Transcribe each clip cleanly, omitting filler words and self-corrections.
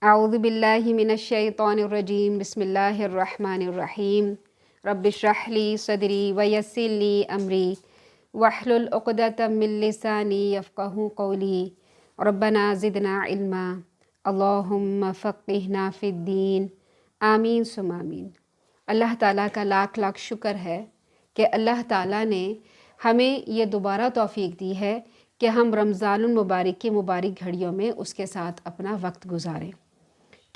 اعوذ باللہ من الشیطان الرجیم بسم اللہ الرحمن الرحیم رب اشرح لی صدری ویسر لی امری واحلل عقدۃ من لسانی یفقہوا قولی ربنا زدنا علما اللہم فقہنا فی الدین آمین ثم آمین۔ اللہ تعالیٰ کا لاکھ لاکھ شکر ہے کہ اللہ تعالیٰ نے ہمیں یہ دوبارہ توفیق دی ہے کہ ہم رمضان المبارک کی مبارک گھڑیوں میں اس کے ساتھ اپنا وقت گزاریں۔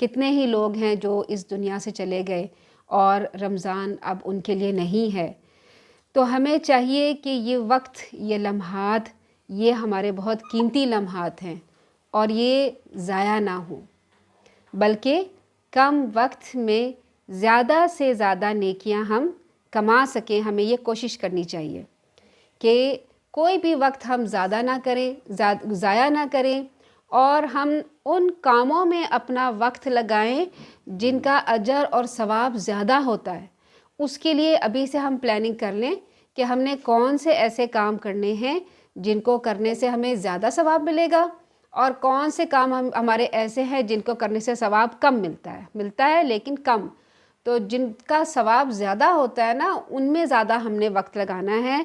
کتنے ہی لوگ ہیں جو اس دنیا سے چلے گئے اور رمضان اب ان کے لیے نہیں ہے، تو ہمیں چاہیے کہ یہ وقت، یہ لمحات، یہ ہمارے بہت قیمتی لمحات ہیں اور یہ ضائع نہ ہوں، بلکہ کم وقت میں زیادہ سے زیادہ نیکیاں ہم کما سکیں۔ ہمیں یہ کوشش کرنی چاہیے کہ کوئی بھی وقت ہم زیادہ نہ کریں، ضائع نہ کریں، اور ہم ان کاموں میں اپنا وقت لگائیں جن کا اجر اور ثواب زیادہ ہوتا ہے۔ اس کے لیے ابھی سے ہم پلاننگ کر لیں کہ ہم نے کون سے ایسے کام کرنے ہیں جن کو کرنے سے ہمیں زیادہ ثواب ملے گا، اور کون سے کام ہمارے ایسے ہیں جن کو کرنے سے ثواب کم ملتا ہے لیکن کم۔ تو جن کا ثواب زیادہ ہوتا ہے نا، ان میں زیادہ ہم نے وقت لگانا ہے،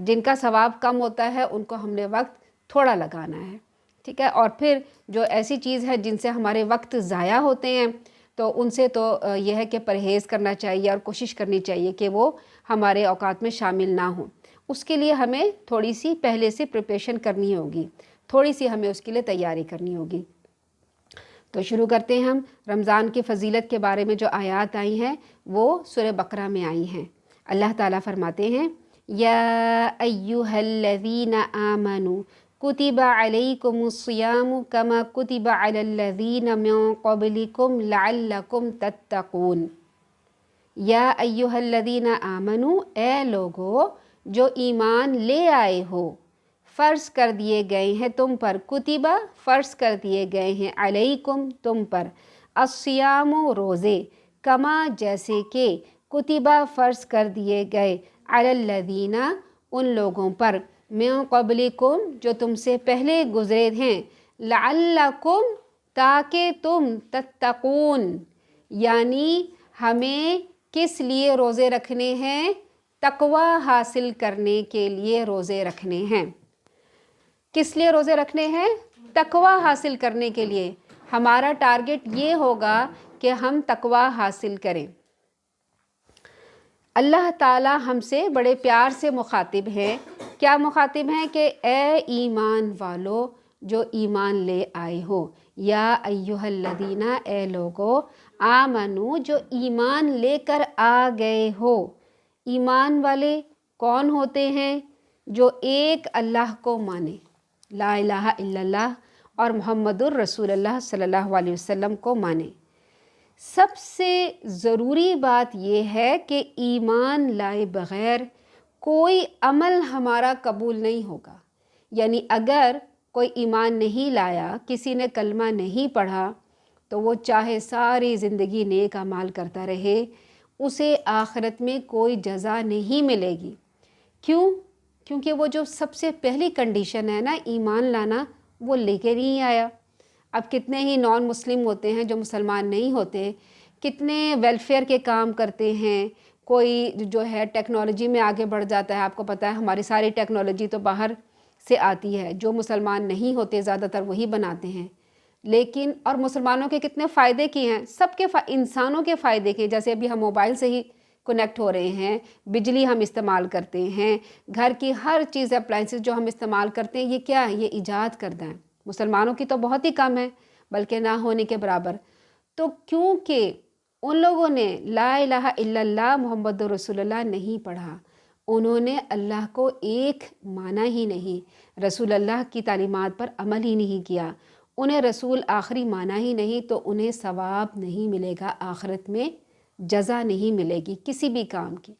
جن کا ثواب کم ہوتا ہے ان کو ہم نے وقت تھوڑا لگانا ہے، ٹھیک ہے۔ اور پھر جو ایسی چیز ہے جن سے ہمارے وقت ضائع ہوتے ہیں تو ان سے تو یہ ہے کہ پرہیز کرنا چاہیے اور کوشش کرنی چاہیے کہ وہ ہمارے اوقات میں شامل نہ ہوں۔ اس کے لیے ہمیں تھوڑی سی پہلے سے پریپریشن کرنی ہوگی، تھوڑی سی ہمیں اس کے لیے تیاری کرنی ہوگی۔ تو شروع کرتے ہیں ہم۔ رمضان کی فضیلت کے بارے میں جو آیات آئی ہیں وہ سورہ بقرہ میں آئی ہیں۔ اللہ تعالیٰ فرماتے ہیں، یا ایہا الذین آمنوا کتب علیکم الصیام کما کتب علی الذین من قبلکم لعلکم تتقون۔ یا ایہا الذین آمنوا، اے لوگو جو ایمان لے آئے ہو، فرض کر دیے گئے ہیں تم پر، کتبہ فرض کر دیے گئے ہیں، علیکم تم پر، الصیام روزے، کما جیسے کہ، کتبہ فرض کر دیے گئے، علی الذین ان لوگوں پر، من قبلکم جو تم سے پہلے گزرے ہیں، لعلکم تاکہ تم، تتقون یعنی ہمیں کس لیے روزے رکھنے ہیں؟ تقوی حاصل کرنے کے لیے روزے رکھنے ہیں۔ کس لیے روزے رکھنے ہیں؟ تقوی حاصل کرنے کے لیے۔ ہمارا ٹارگٹ یہ ہوگا کہ ہم تقوی حاصل کریں۔ اللہ تعالی ہم سے بڑے پیار سے مخاطب ہیں۔ کیا مخاطب ہیں؟ کہ اے ایمان والو جو ایمان لے آئے ہو، یا ایہا الذین، اے لوگو، آمنو جو ایمان لے کر آ گئے ہو۔ ایمان والے کون ہوتے ہیں؟ جو ایک اللہ کو مانے، لا الہ الا اللہ اور محمد الرسول اللہ صلی اللہ علیہ وسلم کو مانے۔ سب سے ضروری بات یہ ہے کہ ایمان لائے بغیر کوئی عمل ہمارا قبول نہیں ہوگا۔ یعنی اگر کوئی ایمان نہیں لایا، کسی نے کلمہ نہیں پڑھا، تو وہ چاہے ساری زندگی نیک اعمال کرتا رہے، اسے آخرت میں کوئی جزا نہیں ملے گی۔ کیوں؟ کیونکہ وہ جو سب سے پہلی کنڈیشن ہے نا، ایمان لانا، وہ لے کے نہیں آیا۔ اب کتنے ہی نان مسلم ہوتے ہیں جو مسلمان نہیں ہوتے، کتنے ویلفیئر کے کام کرتے ہیں، کوئی جو ہے ٹیکنالوجی میں آگے بڑھ جاتا ہے۔ آپ کو پتہ ہے ہماری ساری ٹیکنالوجی تو باہر سے آتی ہے، جو مسلمان نہیں ہوتے زیادہ تر وہی بناتے ہیں۔ لیکن اور مسلمانوں کے کتنے فائدے کی ہیں، سب کے انسانوں کے فائدے کے، جیسے ابھی ہم موبائل سے ہی کنیکٹ ہو رہے ہیں، بجلی ہم استعمال کرتے ہیں، گھر کی ہر چیز اپلائنسز جو ہم استعمال کرتے ہیں، یہ کیا ہے؟ یہ ایجاد کردہ ہے۔ مسلمانوں کی تو بہت ہی کم ہے، بلکہ نہ ہونے کے برابر۔ تو کیونکہ ان لوگوں نے لا الہ الا اللہ محمد رسول اللہ نہیں پڑھا، انہوں نے اللہ کو ایک مانا ہی نہیں، رسول اللہ کی تعلیمات پر عمل ہی نہیں کیا، انہیں رسول آخری مانا ہی نہیں، تو انہیں ثواب نہیں ملے گا، آخرت میں جزا نہیں ملے گی کسی بھی کام کی۔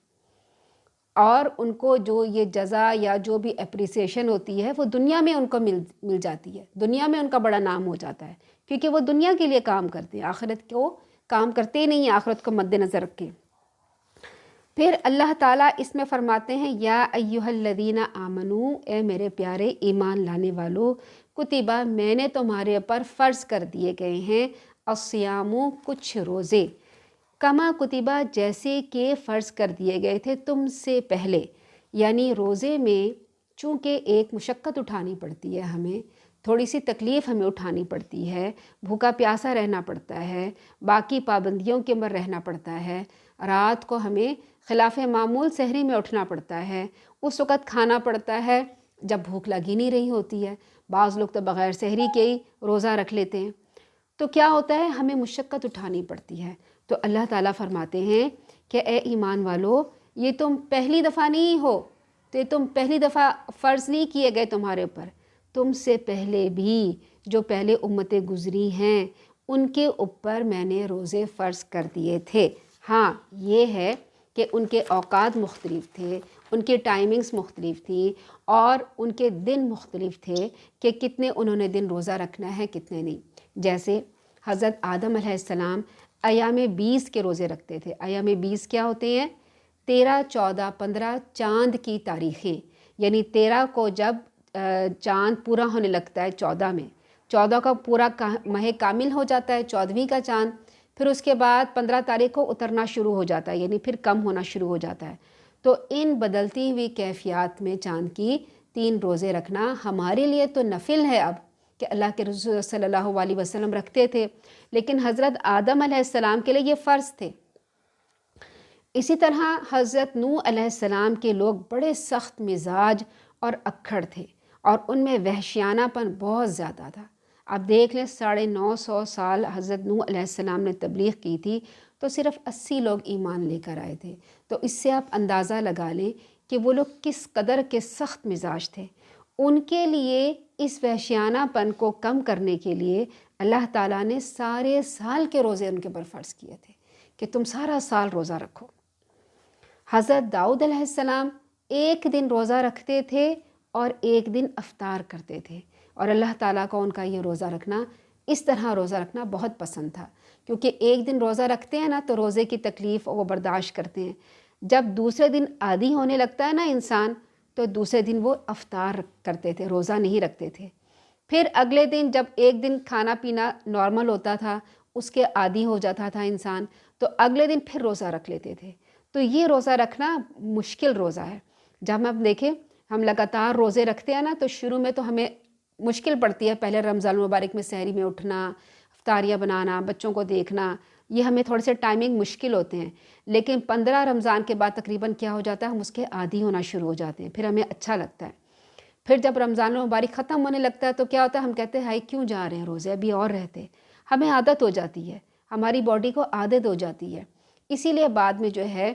اور ان کو جو یہ جزا یا جو بھی اپریسیشن ہوتی ہے وہ دنیا میں ان کو مل جاتی ہے، دنیا میں ان کا بڑا نام ہو جاتا ہے، کیونکہ وہ دنیا کے لیے کام کرتے ہیں، آخرت کو کام کرتے ہی نہیں ہیں، آخرت کو مد نظر رکھیں۔ پھر اللہ تعالیٰ اس میں فرماتے ہیں، یا ایہا الذین آمنو، اے میرے پیارے ایمان لانے والو، کتبہ میں نے تمہارے اوپر فرض کر دیے گئے ہیں، الصیامو کچھ روزے، کما کتبہ جیسے کہ فرض کر دیے گئے تھے تم سے پہلے، یعنی روزے میں چونکہ ایک مشقت اٹھانی پڑتی ہے، ہمیں تھوڑی سی تکلیف ہمیں اٹھانی پڑتی ہے، بھوکا پیاسا رہنا پڑتا ہے، باقی پابندیوں کے اندر رہنا پڑتا ہے، رات کو ہمیں خلاف معمول سحری میں اٹھنا پڑتا ہے، اس وقت کھانا پڑتا ہے جب بھوک لگی نہیں رہی ہوتی ہے، بعض لوگ تو بغیر سحری کے ہی روزہ رکھ لیتے ہیں، تو کیا ہوتا ہے ہمیں مشقت اٹھانی پڑتی ہے۔ تو اللہ تعالیٰ فرماتے ہیں کہ اے ایمان والو، یہ تم پہلی دفعہ نہیں ہو، تو یہ تم پہلی دفعہ فرض نہیں کیے گئے تمہارے اوپر، تم سے پہلے بھی جو پہلے امتیں گزری ہیں ان کے اوپر میں نے روزے فرض کر دیے تھے۔ ہاں یہ ہے کہ ان کے اوقات مختلف تھے، ان کی ٹائمنگز مختلف تھیں، اور ان کے دن مختلف تھے کہ کتنے انہوں نے دن روزہ رکھنا ہے کتنے نہیں۔ جیسے حضرت آدم علیہ السلام ایام 20 کے روزے رکھتے تھے۔ ایام 20 کیا ہوتے ہیں؟ 13، 14، 15 چاند کی تاریخیں، یعنی 13 کو جب چاند پورا ہونے لگتا ہے، 14 میں 14 کا پورا ماہ کامل ہو جاتا ہے، 14ویں کا چاند، پھر اس کے بعد 15 تاریخ کو اترنا شروع ہو جاتا ہے، یعنی پھر کم ہونا شروع ہو جاتا ہے۔ تو ان بدلتی ہوئی کیفیات میں چاند کی 3 روزے رکھنا ہمارے لیے تو نفل ہے اب، کہ اللہ کے رسول صلی اللہ علیہ وسلم رکھتے تھے، لیکن حضرت آدم علیہ السلام کے لیے یہ فرض تھے۔ اسی طرح حضرت نوح علیہ السلام کے لوگ بڑے سخت مزاج اور اکھڑ تھے، اور ان میں وحشیانہ پن بہت زیادہ تھا۔ اب دیکھ لیں 950 سال حضرت نوح علیہ السلام نے تبلیغ کی تھی، تو صرف 80 لوگ ایمان لے کر آئے تھے۔ تو اس سے آپ اندازہ لگا لیں کہ وہ لوگ کس قدر کے سخت مزاج تھے۔ ان کے لیے اس وحشیانہ پن کو کم کرنے کے لیے اللہ تعالیٰ نے سارے سال کے روزے ان کے پر فرض کیے تھے کہ تم سارا سال روزہ رکھو۔ حضرت داؤد علیہ السلام ایک دن روزہ رکھتے تھے اور ایک دن افطار کرتے تھے، اور اللہ تعالیٰ کو ان کا یہ روزہ رکھنا، اس طرح روزہ رکھنا بہت پسند تھا، کیونکہ ایک دن روزہ رکھتے ہیں نا تو روزے کی تکلیف وہ برداشت کرتے ہیں۔ جب دوسرے دن عادی ہونے لگتا ہے نا انسان، تو دوسرے دن وہ افطار کرتے تھے، روزہ نہیں رکھتے تھے۔ پھر اگلے دن جب ایک دن کھانا پینا نارمل ہوتا تھا، اس کے عادی ہو جاتا تھا انسان، تو اگلے دن پھر روزہ رکھ لیتے تھے۔ تو یہ روزہ رکھنا مشکل روزہ ہے۔ جب ہم دیکھیں ہم لگاتار روزے رکھتے ہیں نا، تو شروع میں تو ہمیں مشکل پڑتی ہے، پہلے رمضان المبارک میں سحری میں اٹھنا، افطاریاں بنانا، بچوں کو دیکھنا، یہ ہمیں تھوڑے سے ٹائمنگ مشکل ہوتے ہیں، لیکن 15 رمضان کے بعد تقریباً کیا ہو جاتا ہے، ہم اس کے عادی ہونا شروع ہو جاتے ہیں، پھر ہمیں اچھا لگتا ہے۔ پھر جب رمضان المبارک ختم ہونے لگتا ہے تو کیا ہوتا ہے، ہم کہتے ہیں ہائی کیوں جا رہے ہیں روزے، ابھی اور رہتے، ہمیں عادت ہو جاتی ہے، ہماری باڈی کو عادت ہو جاتی ہے۔ اسی لیے بعد میں جو ہے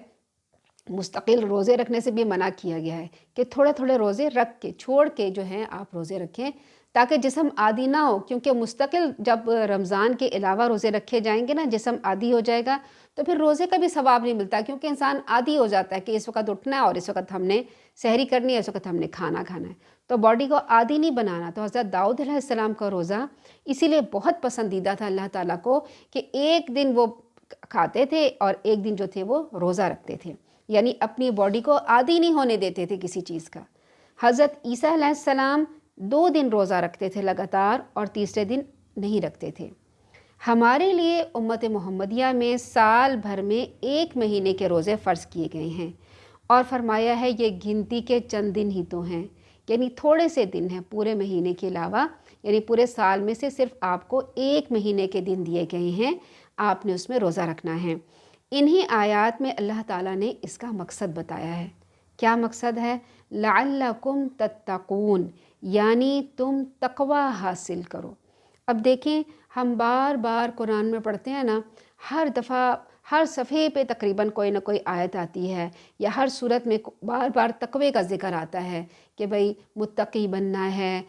مستقل روزے رکھنے سے بھی منع کیا گیا ہے کہ تھوڑے تھوڑے روزے رکھ کے چھوڑ کے جو ہیں آپ روزے رکھیں، تاکہ جسم عادی نہ ہو، کیونکہ مستقل جب رمضان کے علاوہ روزے رکھے جائیں گے نا، جسم عادی ہو جائے گا تو پھر روزے کا بھی ثواب نہیں ملتا، کیونکہ انسان عادی ہو جاتا ہے کہ اس وقت اٹھنا ہے اور اس وقت ہم نے سحری کرنی ہے، اس وقت ہم نے کھانا کھانا ہے، تو باڈی کو عادی نہیں بنانا۔ تو حضرت داؤد علیہ السلام کا روزہ اسی لیے بہت پسندیدہ تھا اللہ تعالیٰ کو، کہ ایک دن وہ کھاتے تھے اور ایک دن جو تھے وہ روزہ رکھتے تھے، یعنی اپنی باڈی کو عادی نہیں ہونے دیتے تھے کسی چیز کا۔ حضرت عیسیٰ علیہ السلام 2 دن روزہ رکھتے تھے لگاتار، اور تیسرے دن نہیں رکھتے تھے۔ ہمارے لیے امت محمدیہ میں سال بھر میں 1 مہینے کے روزے فرض کیے گئے ہیں، اور فرمایا ہے یہ گنتی کے چند دن ہی تو ہیں، یعنی تھوڑے سے دن ہیں پورے مہینے کے علاوہ، یعنی پورے سال میں سے صرف آپ کو 1 مہینے کے دن دیے گئے ہیں، آپ نے اس میں روزہ رکھنا ہے۔ انہی آیات میں اللہ تعالیٰ نے اس کا مقصد بتایا ہے۔ کیا مقصد ہے؟ لعلکم تتقون، یعنی تم تقوی حاصل کرو۔ اب دیکھیں ہم بار بار قرآن میں پڑھتے ہیں نا، ہر دفعہ ہر صفحے پہ تقریباً کوئی نہ کوئی آیت آتی ہے، یا ہر صورت میں بار بار تقوی کا ذکر آتا ہے کہ بھئی متقی بننا ہے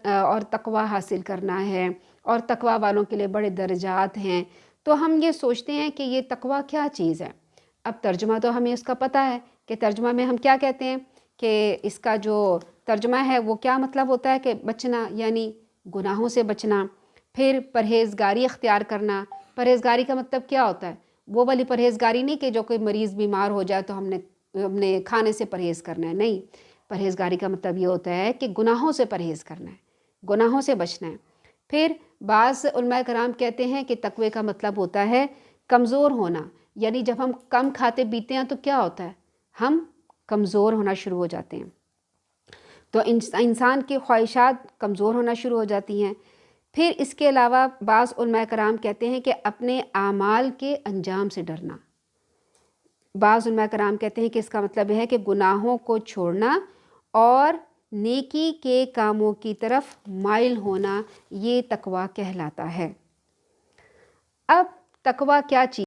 اور تقوی حاصل کرنا ہے، اور تقوی والوں کے لیے بڑے درجات ہیں۔ تو ہم یہ سوچتے ہیں کہ یہ تقوی کیا چیز ہے؟ اب ترجمہ تو ہمیں اس کا پتہ ہے کہ ترجمہ میں ہم کیا کہتے ہیں کہ اس کا جو ترجمہ ہے وہ کیا مطلب ہوتا ہے کہ بچنا، یعنی گناہوں سے بچنا، پھر پرہیزگاری اختیار کرنا۔ پرہیزگاری کا مطلب کیا ہوتا ہے؟ وہ والی پرہیزگاری نہیں کہ جو کوئی مریض بیمار ہو جائے تو ہم نے کھانے سے پرہیز کرنا ہے، نہیں، پرہیزگاری کا مطلب یہ ہوتا ہے کہ گناہوں سے پرہیز کرنا ہے، گناہوں سے بچنا ہے۔ پھر بعض علماء کرام کہتے ہیں کہ تقوی کا مطلب ہوتا ہے کمزور ہونا، یعنی جب ہم کم کھاتے پیتے ہیں تو کیا ہوتا ہے، ہم کمزور ہونا شروع ہو جاتے ہیں، تو انسان کی خواہشات کمزور ہونا شروع ہو جاتی ہیں۔ پھر اس کے علاوہ بعض علماء کرام کہتے ہیں کہ اپنے اعمال کے انجام سے ڈرنا۔ بعض علماء کرام کہتے ہیں کہ اس کا مطلب یہ ہے کہ گناہوں کو چھوڑنا اور نیکی کے کاموں کی طرف مائل ہونا، یہ تقویٰ کہلاتا ہے۔ اب تقویٰ کیا چیز